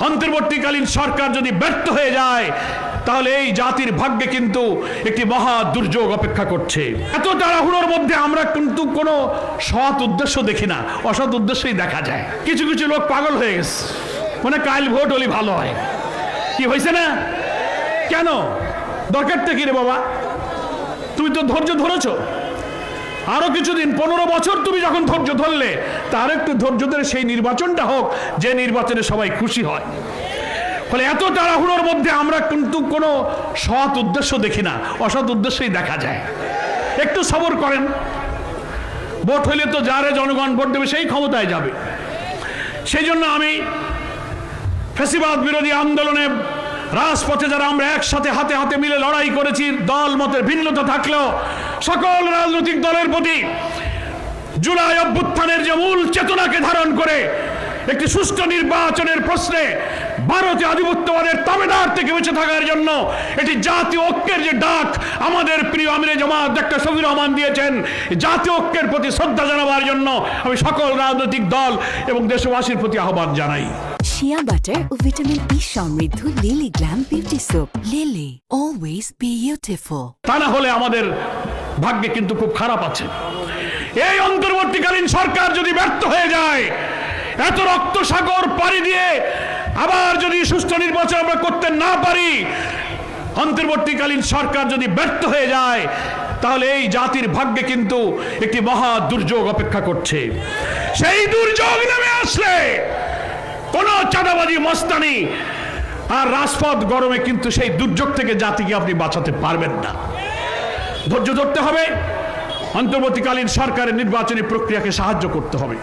অন্তর্বর্তীকালীন সরকার যদি ব্যর্থ হয়ে যায় তাহলে এই জাতির ভাগ্যে কিন্তু একটি মহা দুর্যোগ অপেক্ষা করছে। এত তাড়াহুড়োর মধ্যে আমরা কিন্তু কোনো সৎ উদ্দেশ্য দেখি না, অসৎ উদ্দেশ্যই দেখা যায়। কিছু কিছু লোক পাগল হয়ে গেছে, মানে কাল ভোট হলে ভালো হয়। কি হয়েছে না? কেন? দরকারটা কি রে বাবা? তুমি তো ধৈর্য ধরেছো, আরো কিছুদিন 15 বছর তুমি যখন ধৈর্য ধরলে, তার একটু ধৈর্য ধরে সেই নির্বাচনটা হোক যে নির্বাচনে সবাই খুশি হয়। ফলে এত তাড়াহুড়োর মধ্যে আমরা কিন্তু কোনো সৎ উদ্দেশ্য দেখি না, অসৎ উদ্দেশ্যই দেখা যায়। একটু সবর করেন, ভোট হইলে তো যারে জনগণ ভোট দেবে সেই ক্ষমতায় যাবে। সেই জন্য আমি ফ্যাসিবাদ বিরোধী আন্দোলনে রাজপথে যারা আমরা একসাথে হাতে হাতে মিলে লড়াই করেছি, দল মতের ভিন্নতা থাকলেও সকল রাজনৈতিক দলের প্রতি জুলাই অভ্যুত্থানের যে মূল চেতনাকে ধারণ করে একটি সুষ্ঠু নির্বাচনের প্রশ্নে ভারতীয় আধিপত্যবাদের তাবেদার থেকে বেঁচে থাকার জন্য এটি জাতীয় ঐক্যের যে ডাক আমাদের প্রিয় আমিরে জামাত ডাক্তার শফিউর রহমান দিয়েছেন, জাতীয় ঐক্যের প্রতি শ্রদ্ধা জানাবার জন্য আমি সকল রাজনৈতিক দল এবং দেশবাসীর প্রতি আহ্বান জানাই। শিয়া বাটার ও ভিটামিন ই সমৃদ্ধ lily glam beauty soap. Lily, always beautiful. তা না হলে আমাদের ভাগ্যে কিন্তু খুব খারাপ আছে। এই অন্তর্বর্তীকালীন সরকার যদি ব্যর্থ হয়ে যায়, এত রক্ত সাগর পাড়ি দিয়ে আবার যদি সুষ্ঠু নির্বাচন আমরা করতে না পারি, অন্তর্বর্তীকালীন সরকার যদি ব্যর্থ হয়ে যায় তাহলে এই জাতির ভাগ্যে কিন্তু একটি মহা দুর্যোগ অপেক্ষা করছে। সেই দুর্যোগ নেমে আসলে কোন চাঁদাবাজি মস্তানি আর রাজপথ গরমে কিন্তু সেই দুর্যোগ থেকে জাতিকে আপনি বাঁচাতে পারবেন না। ধৈর্য ধরতে হবে, অন্তর্বর্তীকালীন সরকারের নির্বাচনী প্রক্রিয়াকে সাহায্য করতে হবে।